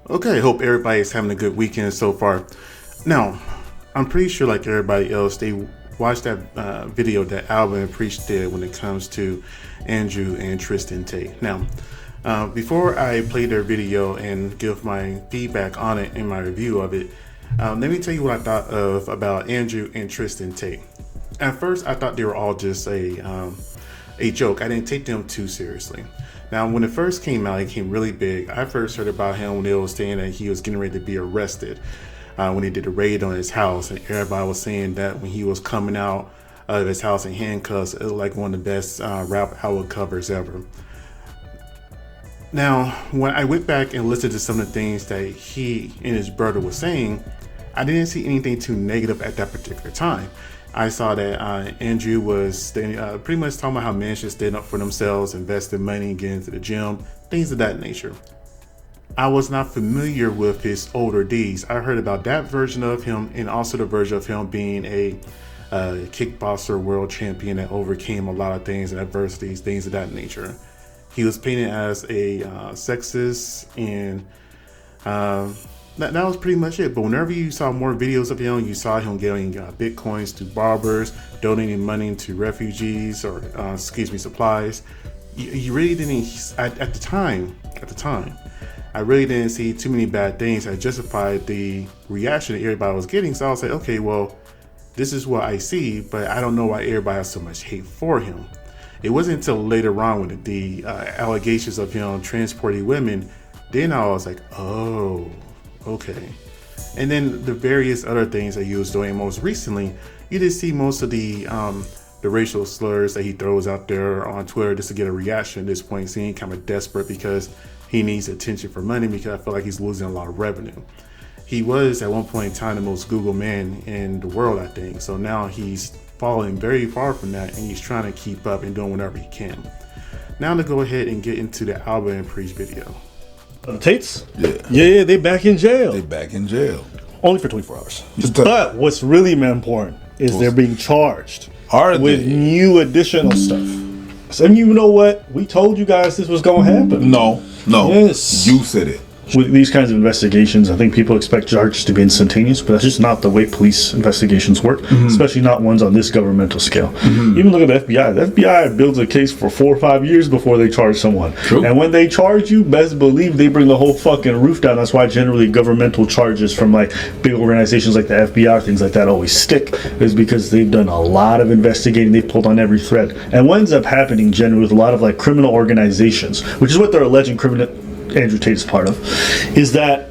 Okay, hope everybody's having a good weekend so far. Now, I'm pretty sure like everybody else, they watched that video that Alvin and Preach did when it comes to Andrew and Tristan Tate. Now, before I play their video and give my feedback on it and my review of it, let me tell you what I thought about Andrew and Tristan Tate. At first, I thought they were all just a joke. I didn't take them too seriously. Now, when it first came out, it came really big. I first heard about him when they were saying that he was getting ready to be arrested when he did a raid on his house, and everybody was saying that when he was coming out of his house in handcuffs, it was like one of the best rap album covers ever. Now, when I went back and listened to some of the things that he and his brother were saying, I didn't see anything too negative at that particular time. I saw that Andrew was pretty much talking about how men should stand up for themselves, invest in money, get into the gym, things of that nature. I was not familiar with his older deeds. I heard about that version of him and also the version of him being a kickboxer world champion that overcame a lot of things and adversities, things of that nature. He was painted as a sexist, and that was pretty much it. But whenever you saw more videos of him, you saw him giving bitcoins to barbers, donating money to refugees or supplies. You really didn't at the time. I really didn't see too many bad things that justified the reaction that everybody was getting. So I was like, okay, well, this is what I see, but I don't know why everybody has so much hate for him. It wasn't until later on with the allegations of him transporting women, then I was like, oh, okay. And then the various other things that he was doing most recently, you did see most of the racial slurs that he throws out there on Twitter just to get a reaction at this point, seeming kind of desperate because he needs attention for money, because I feel like he's losing a lot of revenue. He was at one point in time the most Googled man in the world, I think. So now he's falling very far from that, and he's trying to keep up and doing whatever he can. Now to go ahead and get into the Alvin and Preach video. Tates? Yeah, they back in jail. They back in jail. Only for 24 hours. But what's really important is they're being charged with new additional stuff. So you know what? We told you guys this was going to happen. No. Yes. You said it. With these kinds of investigations, I think people expect charges to be instantaneous, but that's just not the way police investigations work, especially not ones on this governmental scale. Even look at the FBI. The FBI builds a case for 4 or 5 years before they charge someone. True. And when they charge you, best believe they bring the whole fucking roof down. That's why generally governmental charges from like big organizations like the FBI, things like that always stick, is because they've done a lot of investigating. They've pulled on every thread. And what ends up happening generally with a lot of like criminal organizations, which is what they're alleging Andrew Tate is part of, is that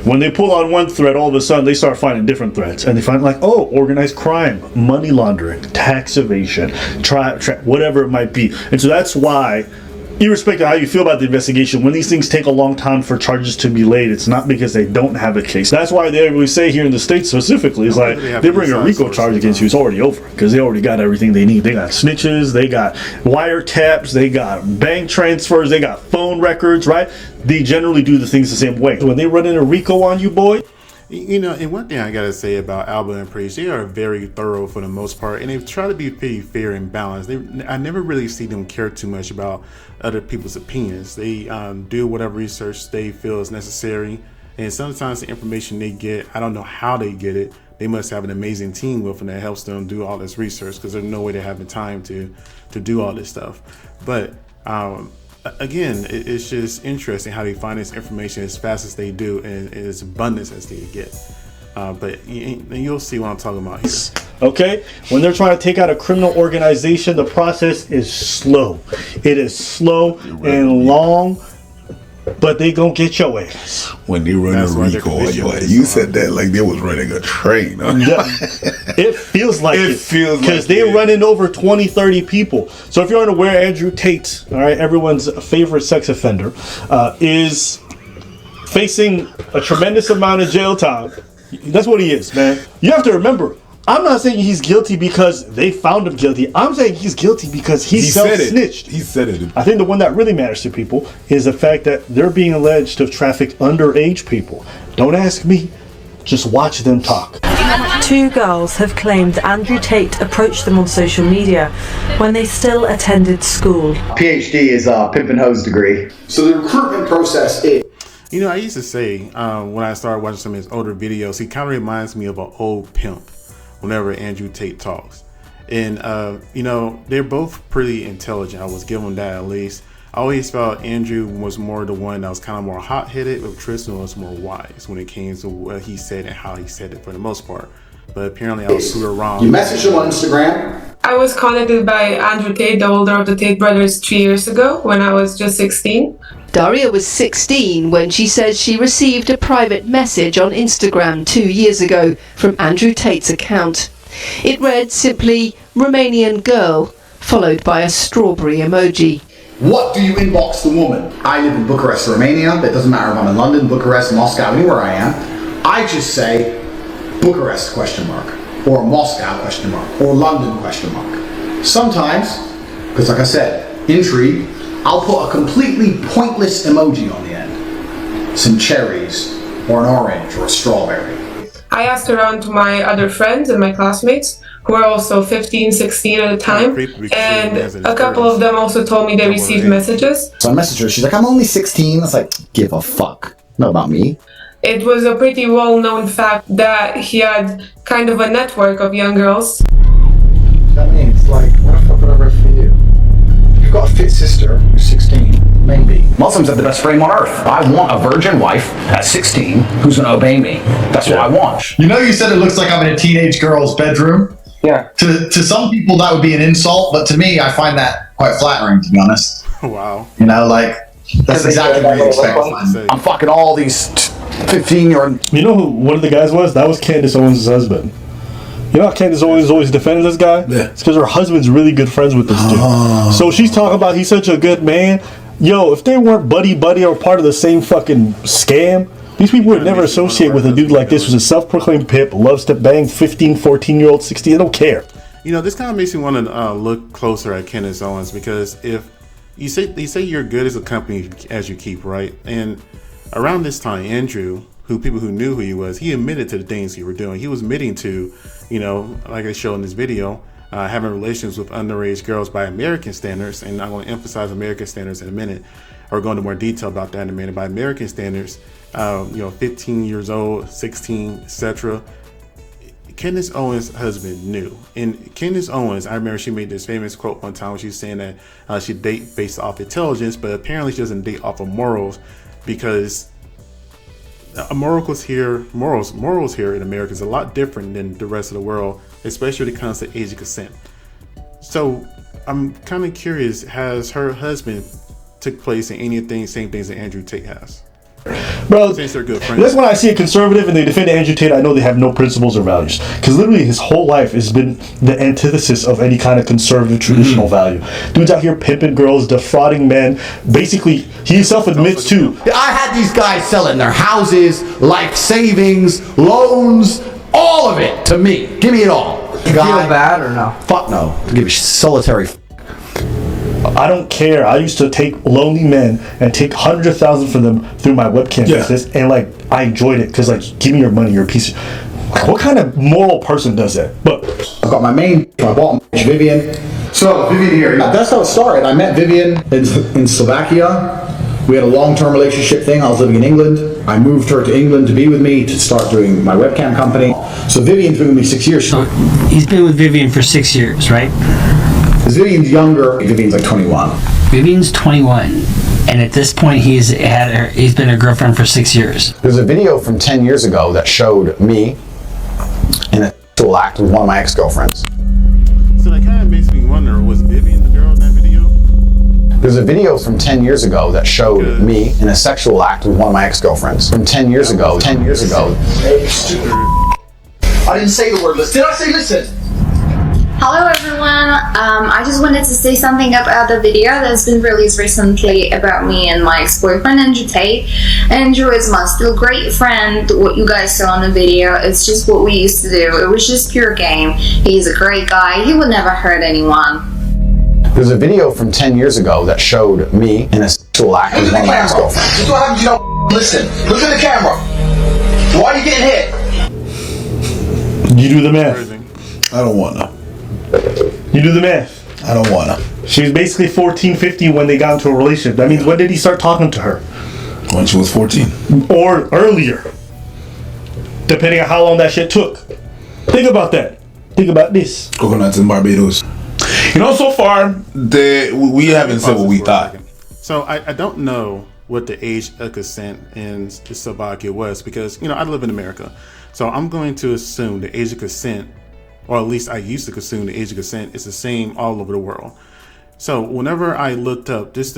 when they pull on one thread, all of a sudden they start finding different threads, and they find like, oh, organized crime, money laundering, tax evasion, whatever it might be. And so that's why, irrespective of how you feel about the investigation, when these things take a long time for charges to be laid, it's not because they don't have a case. That's why they always say here in the States specifically, it's like they bring a RICO charge against you, it's already over, because they already got everything they need. They got snitches, they got wiretaps, they got bank transfers, they got phone records, right? They generally do the things the same way. When they run in a RICO on you, boy, you know, and one thing I gotta say about Alvin and Preach, they are very thorough for the most part, and they try to be pretty fair and balanced. I never really see them care too much about other people's opinions. They do whatever research they feel is necessary, and sometimes the information they get, I don't know how they get it. They must have an amazing team with them that helps them do all this research, because there's no way they have the time to do all this stuff. But again, it's just interesting how they find this information as fast as they do and as abundant as they get. But you'll see what I'm talking about here. Okay, when they're trying to take out a criminal organization, the process is slow. It is slow and long, but they gonna get your ass. When they run a RICO on your ass, you said that like they was running a train. Huh? It feels like it. Because they're it. running over 20, 30 people. So if you're unaware, Andrew Tate, all right, everyone's favorite sex offender, is facing a tremendous amount of jail time. That's what he is, man. You have to remember, I'm not saying he's guilty because they found him guilty. I'm saying he's guilty because he self-snitched. He said it. I think the one that really matters to people is the fact that they're being alleged to traffic underage people. Don't ask me. Just watch them talk. Two girls have claimed Andrew Tate approached them on social media when they still attended school. PhD is a pimp and hose degree. So the recruitment process is... You know, I used to say when I started watching some of his older videos, he kind of reminds me of an old pimp whenever Andrew Tate talks. And, you know, they're both pretty intelligent. I was giving that at least. I always felt Andrew was more the one that was kind of more hot-headed, but Tristan was more wise when it came to what he said and how he said it for the most part. But apparently I was super wrong. You messaged him on Instagram. I was contacted by Andrew Tate, the older of the Tate brothers, 3 years ago when I was just 16. Daria was 16 when she says she received a private message on Instagram 2 years ago from Andrew Tate's account. It read simply, Romanian girl, followed by a strawberry emoji. What do you inbox the woman? I live in Bucharest, Romania. It doesn't matter if I'm in London, Bucharest, Moscow, anywhere I am. I just say Bucharest ? Or Moscow ? Or London ? Sometimes, because like I said, intrigue, I'll put a completely pointless emoji on the end. Some cherries, or an orange, or a strawberry. I asked around to my other friends and my classmates, who were also 15, 16 at the time, and a couple of them also told me they received messages. So I messaged her, she's like, I'm only 16. I was like, give a fuck. Not about me. It was a pretty well-known fact that he had kind of a network of young girls. That means, like, what the fuck would I write for you? You've got a fit sister who's 16, maybe. Muslims have the best frame on earth. I want a virgin wife at 16 who's gonna obey me. That's what I want. You know, you said it looks like I'm in a teenage girl's bedroom. Yeah. To some people that would be an insult, but to me, I find that quite flattering, to be honest. Wow. You know, like, that's exactly what you expect. I'm fucking all these 15-year-old. You know who one of the guys was? That was Candace Owens' husband. You know how Candace Owens always defended this guy? Yeah. It's because her husband's really good friends with this dude. So she's talking about he's such a good man. Yo, if they weren't buddy or part of the same fucking scam, these people would never associate with a dude like this who's a self-proclaimed pimp, loves to bang 15, 14-year-old, 16. They don't care. You know, this kind of makes me want to look closer at Candace Owens, because if you say you're good as a company as you keep, right? And around this time, Andrew, people who knew who he was, he admitted to the things he were doing. He was admitting to, you know, like I showed in this video, having relations with underage girls by American standards, and I'm going to emphasize American standards in a minute, or go into more detail about that in a minute. By American standards, 15 years old, 16, etc. Candace Owens' husband knew. And Candace Owens, I remember she made this famous quote one time where she was saying that she date based off intelligence, but apparently she doesn't date off of morals, because morals here in America is a lot different than the rest of the world, especially when it comes to age of consent. So I'm kind of curious, has her husband took place in anything, same things that Andrew Tate has? Bro, since they're good friends. That's when I see a conservative and they defend Andrew Tate, I know they have no principles or values. Because literally his whole life has been the antithesis of any kind of conservative traditional value. Dude's out here pimping girls, defrauding men. Basically, he himself admits to. I had these guys selling their houses, life savings, loans, all of it to me. Give me it all. You feel bad or no? Fuck no. Give a solitary. I don't care. I used to take lonely men and take hundreds of thousands for them through my webcam business, and like I enjoyed it because like, give me your money, you're a piece of. What kind of moral person does that? But I've got my main. I bought Vivian. So Vivian here. That's how it started. I met Vivian in Slovakia. We had a long-term relationship thing. I was living in England. I moved her to England to be with me to start doing my webcam company. So Vivian's been with me 6 years. So he's been with Vivian for 6 years, right? Because Vivian's younger. Vivian's like 21. Vivian's 21, and at this point he's been a girlfriend for 6 years. There's a video from 10 years ago that showed me in a sexual act with one of my ex-girlfriends. So that kind of makes me wonder, was Vivian the girl in that video? There's a video from 10 years ago that showed me in a sexual act with one of my ex-girlfriends. From 10 years ago. I didn't say the word listen. Did I say listen? Hello everyone, I just wanted to say something about the video that's been released recently about me and my ex-boyfriend Andrew Tate. Andrew is my still great friend. What you guys saw in the video, it's just what we used to do. It was just pure game. He's a great guy, he would never hurt anyone. There's a video from 10 years ago that showed me in a sexual act with one of my ex-girlfriends. This is what happens, you don't listen. Look at the camera. Why are you getting hit? You do the math. I don't wanna. You do the math. I don't wanna. She was basically 14, 15 when they got into a relationship. That means when did he start talking to her? When she was 14. Or earlier. Depending on how long that shit took. Think about that. Think about this. Coconuts in Barbados. You know, so far, we haven't said what we thought. So I don't know what the age of consent in Slovakia was because, you know, I live in America. So I'm going to assume the age of consent, or at least I used to assume the age of consent is the same all over the world. So whenever I looked up just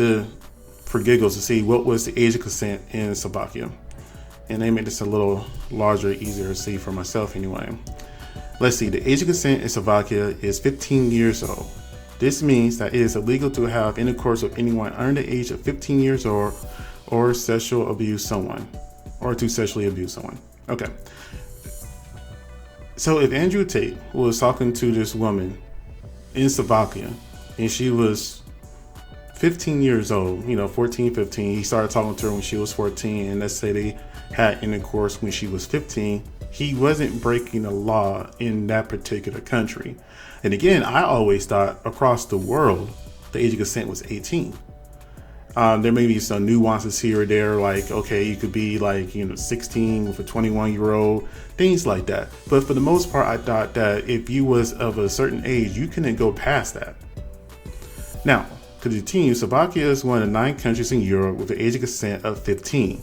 for giggles to see what was the age of consent in Slovakia, and they made this a little larger, easier to see for myself anyway. Let's see, the age of consent in Slovakia is 15 years old. This means that it is illegal to have intercourse with anyone under the age of 15 years old or sexual abuse someone, or to sexually abuse someone. Okay. So if Andrew Tate was talking to this woman in Slovakia and she was 15 years old, you know, 14, 15, he started talking to her when she was 14, and let's say they had intercourse when she was 15, he wasn't breaking the law in that particular country. And again, I always thought across the world, the age of consent was 18. There may be some nuances here or there, like, okay, you could be like, you know, 16 with a 21-year-old, things like that. But for the most part, I thought that if you was of a certain age, you couldn't go past that. Now, to continue, Slovakia is one of the 9 countries in Europe with the age of consent of 15.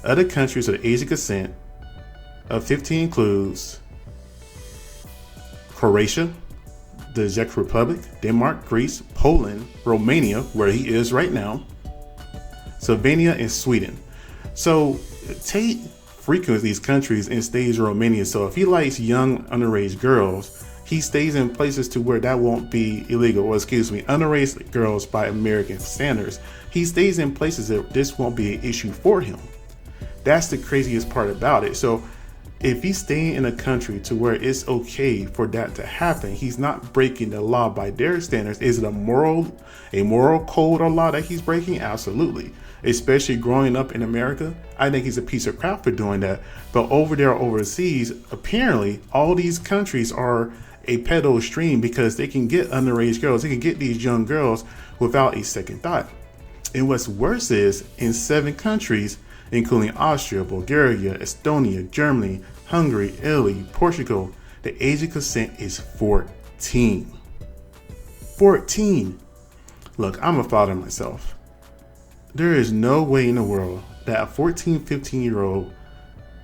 Other countries with the age of consent of 15 includes Croatia, the Czech Republic, Denmark, Greece, Poland, Romania, where he is right now, Slovenia, and Sweden. So Tate frequents these countries and stays in Romania. So if he likes young underage girls, he stays in places to where that won't be illegal, or excuse me, underage girls by American standards. He stays in places that this won't be an issue for him. That's the craziest part about it. So if he's staying in a country to where it's okay for that to happen, he's not breaking the law by their standards. Is it a moral code or law that he's breaking? Absolutely. Especially growing up in America, I think he's a piece of crap for doing that. But over there overseas, apparently all these countries are a pedo stream because they can get underage girls, they can get these young girls without a second thought. And what's worse is, in 7 countries, including Austria, Bulgaria, Estonia, Germany, Hungary, Italy, Portugal, the age of consent is 14. 14. Look, I'm a father myself. There is no way in the world that a 14, 15-year-old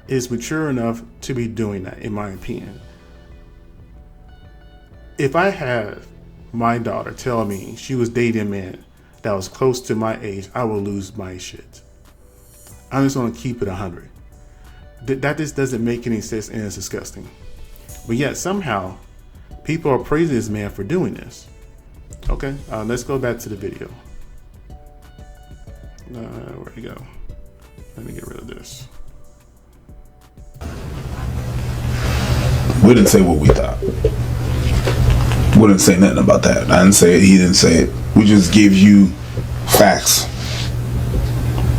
is mature enough to be doing that, in my opinion. If I had my daughter tell me she was dating a man that was close to my age, I would lose my shit. I'm just going to keep it 100. That just doesn't make any sense, and it's disgusting. But yet somehow people are praising this man for doing this. Okay, let's go back to the video. Where'd it go? Let me get rid of this. We didn't say what we thought. We didn't say nothing about that. I didn't say it. He didn't say it. We just gave you facts.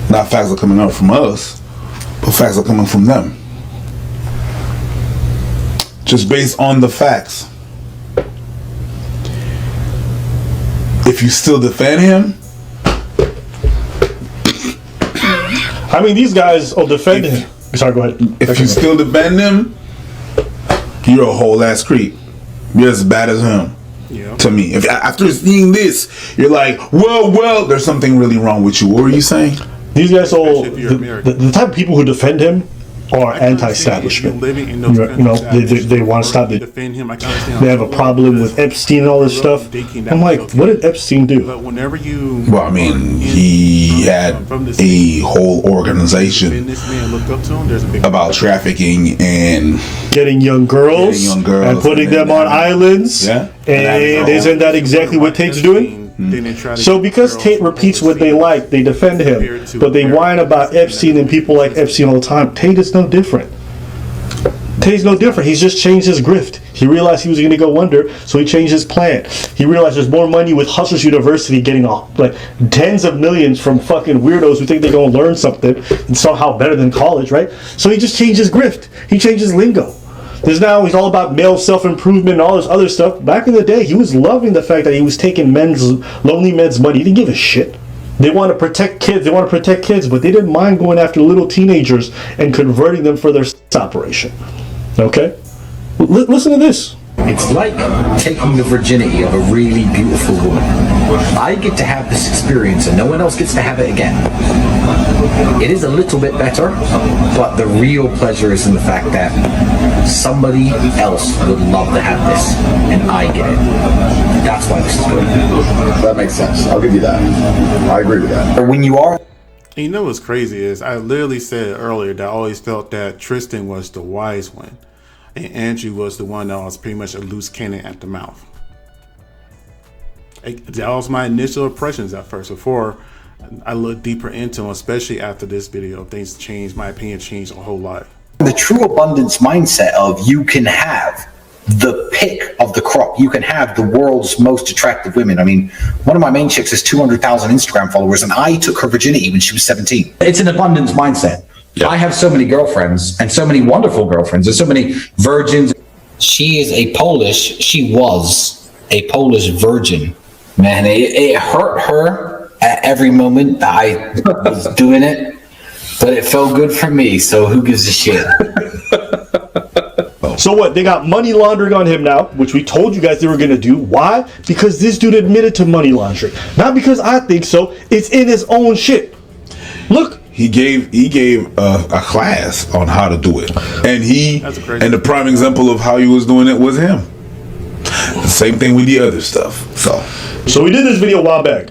Not facts are coming out from us, but facts are coming from them. Just based on the facts. If you still defend him, I mean, these guys will defend him. Sorry, go ahead. If you still defend him, you're a whole ass creep. You're as bad as him. Yeah. To me, if after seeing this, you're like, well, there's something really wrong with you. What were you saying? These guys all the type of people who defend him are anti-establishment. They want to stop it. They have a problem with Epstein and all this stuff. I'm like, what did Epstein do? Well, I mean, he had a whole organization about trafficking and getting young girls and putting them on islands. Yeah. And isn't that exactly what Tate's doing? So because Tate repeats what they like, they defend him, but they whine about Epstein and people like Epstein all the time. Tate is no different. Tate's no different. He's just changed his grift. He realized he was going to go under, so he changed his plan. He realized there's more money with Hustlers University getting like tens of millions from fucking weirdos who think they're going to learn something and somehow better than college, right? So he just changed his grift. He changed his lingo. There's now he's all about male self-improvement and all this other stuff. Back in the day, he was loving the fact that he was taking lonely men's money. He didn't give a shit. They want to protect kids. But they didn't mind going after little teenagers and converting them for their operation. Okay? Listen to this. It's like taking the virginity of a really beautiful woman. I get to have this experience and no one else gets to have it again. It is a little bit better, but the real pleasure is in the fact that somebody else would love to have this, and I get it. That's why this is good. That makes sense. I'll give you that. I agree with that. When you are... And you know what's crazy is I literally said earlier that I always felt that Tristan was the wise one. And Andrew was the one that was pretty much a loose cannon at the mouth. That was my initial impressions at first, before I looked deeper into him, especially after this video. Things changed, my opinion changed a whole lot. The true abundance mindset of you can have the pick of the crop. You can have the world's most attractive women. I mean, one of my main chicks has 200,000 Instagram followers, and I took her virginity when she was 17. It's an abundance mindset. Yeah. I have so many girlfriends, and so many wonderful girlfriends, and so many virgins. She was a Polish virgin. Man, it hurt her at every moment that I was doing it, but it felt good for me, so who gives a shit? So what? They got money laundering on him now, which we told you guys they were going to do. Why? Because this dude admitted to money laundering. Not because I think so. It's in his own shit. Look. He gave a class on how to do it, and the prime example of how he was doing it was him. The same thing with the other stuff. So we did this video a while back.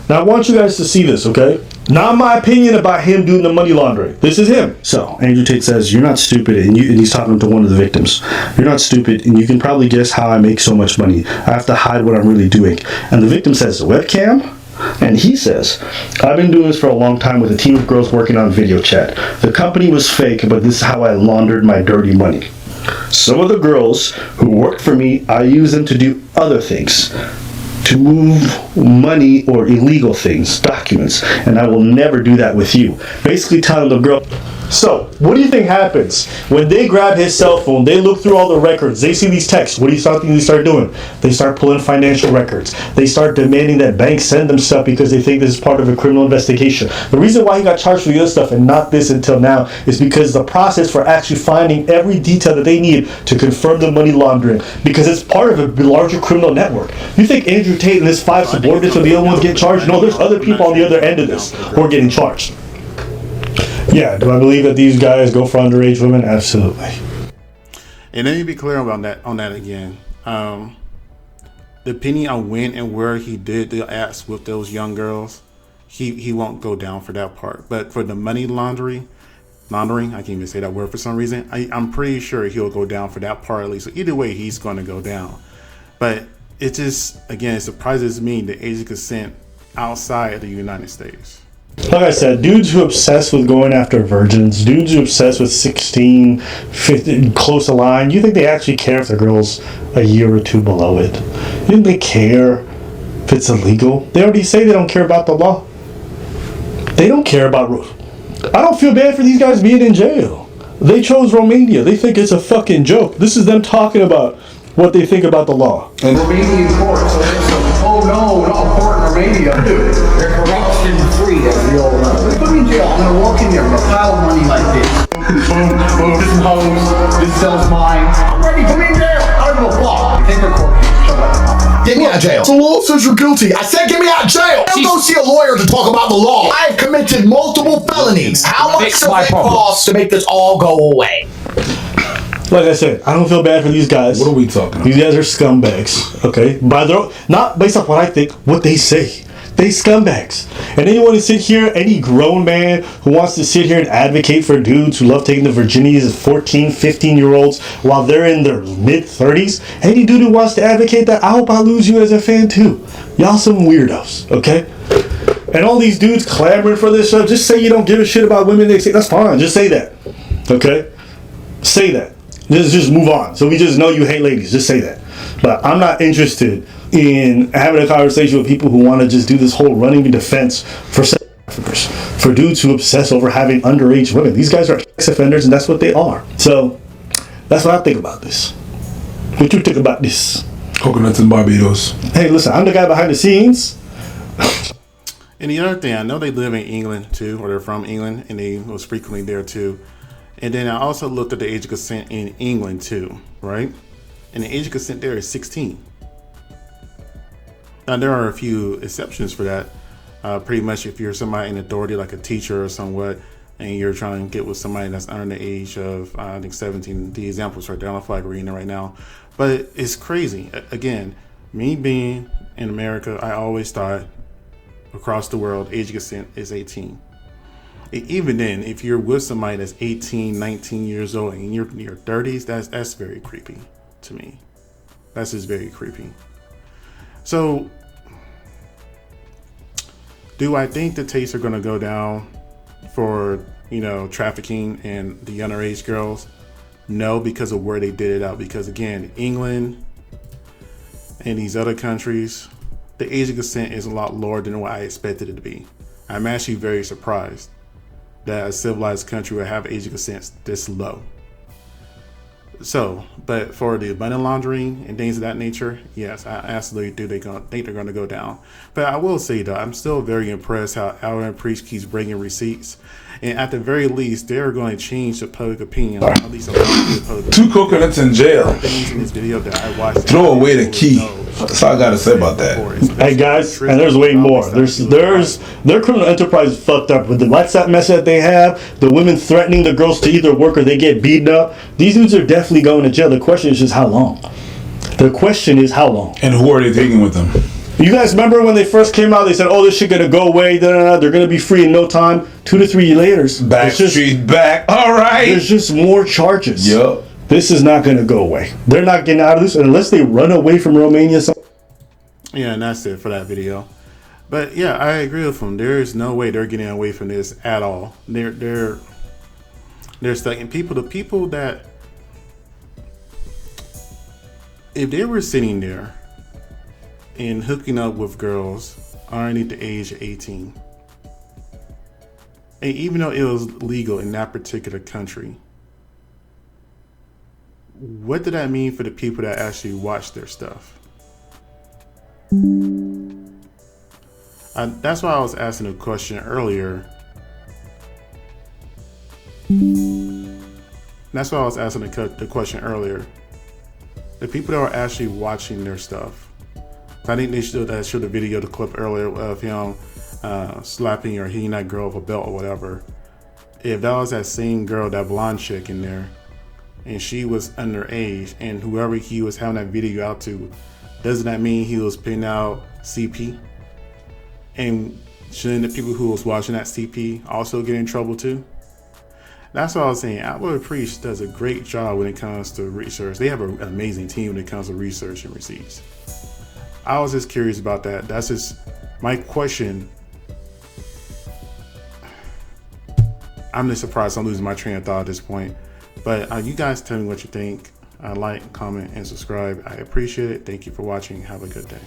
Now I want you guys to see this, okay? Not my opinion about him doing the money laundering. This is him. So Andrew Tate says, "You're not stupid," and he's talking to one of the victims. "You're not stupid, and you can probably guess how I make so much money. I have to hide what I'm really doing." And the victim says, "Webcam?" And he says, "I've been doing this for a long time with a team of girls working on video chat. The company was fake, but this is how I laundered my dirty money. Some of the girls who worked for me, I use them to do other things, to move money or illegal things, documents, and I will never do that with you." Basically telling the girl. So, what do you think happens when they grab his cell phone, they look through all the records, they see these texts? What do you think they start doing? They start pulling financial records. They start demanding that banks send them stuff because they think this is part of a criminal investigation. The reason why he got charged for the other stuff and not this until now is because the process for actually finding every detail that they need to confirm the money laundering, because it's part of a larger criminal network. You think Andrew Tate and his 5 subordinates are the only ones getting charged? No, there's other people on the other end of this who are getting charged. Yeah, do I believe that these guys go for underage women? Absolutely. And let me be clear about that. On that again, depending on when and where he did the acts with those young girls, he won't go down for that part. But for the money laundering, I can't even say that word for some reason. I'm pretty sure he'll go down for that part at least. So either way, he's going to go down. But it just, again, it surprises me the age of consent outside of the United States. Like I said, dudes who obsess with going after virgins, dudes who obsess with 16, 15, close a line, you think they actually care if the girl's a year or two below it? You think they care if it's illegal? They already say they don't care about the law. They don't care about rules. I don't feel bad for these guys being in jail. They chose Romania. They think it's a fucking joke. This is them talking about what they think about the law. And Romanian court, so no, court in Romania, dude. They're corruption free, as we all know. They put me in jail. I'm gonna walk in there with a pile of money like this. Boom, this is hoes, this sells mine. I'm ready, put me in jail. I don't give a fuck. You think they're court cases? Shut up. Get me out of jail. The law says you're guilty. I said get me out of jail. Don't go see a lawyer to talk about the law. I have committed multiple felonies. How much does it cost to make this all go away? Like I said, I don't feel bad for these guys. What are we talking about? These guys are scumbags, okay? By their own, not based off what I think, what they say. They scumbags. And then you want to sit here, any grown man who wants to sit here and advocate for dudes who love taking the virginities of 14, 15-year-olds while they're in their mid-30s, any dude who wants to advocate that, I hope I lose you as a fan too. Y'all some weirdos, okay? And all these dudes clamoring for this stuff, just say you don't give a shit about women. They say, that's fine, just say that, okay? Say that. Just move on. So we just know you hate ladies. Just say that. But I'm not interested in having a conversation with people who want to just do this whole running defense for sex traffickers, for dudes who obsess over having underage women. These guys are sex offenders, and that's what they are. So That's what I think about this. What you think about this? Coconuts in Barbados. Hey, listen, I'm the guy behind the scenes. And the other thing, I know they live in England too, or they're from England, and they was frequently there too. And then I also looked at the age of consent in England too, right? And the age of consent there is 16. Now there are a few exceptions for that. Pretty much if you're somebody in authority, like a teacher or somewhat, and you're trying to get with somebody that's under the age of, I think 17, the examples right there, I don't feel like reading it right now. But it's crazy. Again, me being in America, I always thought across the world, age of consent is 18. Even then, if you're with somebody that's 18, 19 years old and you're in your 30s, that's very creepy to me. That's just very creepy. So, do I think the Tates are going to go down for, trafficking and the underage girls? No, because of where they did it out. Because again, England and these other countries, the age of consent is a lot lower than what I expected it to be. I'm actually very surprised that a civilized country would have age of consent this low. So, but for the money laundering and things of that nature, yes, I absolutely think they're going to go down. But I will say though, I'm still very impressed how Alvin Priest keeps bringing receipts, and at the very least, they're going to change the public opinion. At least Two coconuts in jail. Things in this video that I watched. Throw away the key. That's all I gotta say about that. Hey guys, and there's way more. Their criminal enterprise is fucked up with the WhatsApp message that they have, the women threatening the girls to either work or they get beaten up. These dudes are definitely going to jail. The question is just how long. The question is how long. And who are they taking with them? You guys remember when they first came out? They said, "Oh, this shit gonna go away. They're gonna be free in no time." 2 to 3 years later, Backstreet back. All right. There's just more charges. Yup. This is not gonna go away. They're not getting out of this unless they run away from Romania. Yeah, and that's it for that video. But yeah, I agree with them. There is no way they're getting away from this at all. They're stuck. And the people that, if they were sitting there and hooking up with girls underneath the age of 18, and even though it was legal in that particular country, what did that mean for the people that actually watch their stuff? That's why I was asking a question earlier. That's why I was asking the question earlier. The people that are actually watching their stuff. I think they should show the video, the clip earlier of him slapping or hitting that girl with a belt or whatever. If that was that same girl, that blonde chick in there, and she was underage, and whoever he was having that video out to, doesn't that mean he was putting out CP? And shouldn't the people who was watching that CP also get in trouble too? That's what I was saying. Andrew Priest does a great job when it comes to research. They have an amazing team when it comes to research and receipts. I was just curious about that. That's just my question. I'm just surprised I'm losing my train of thought at this point. But you guys tell me what you think. Like, comment, and subscribe. I appreciate it. Thank you for watching. Have a good day.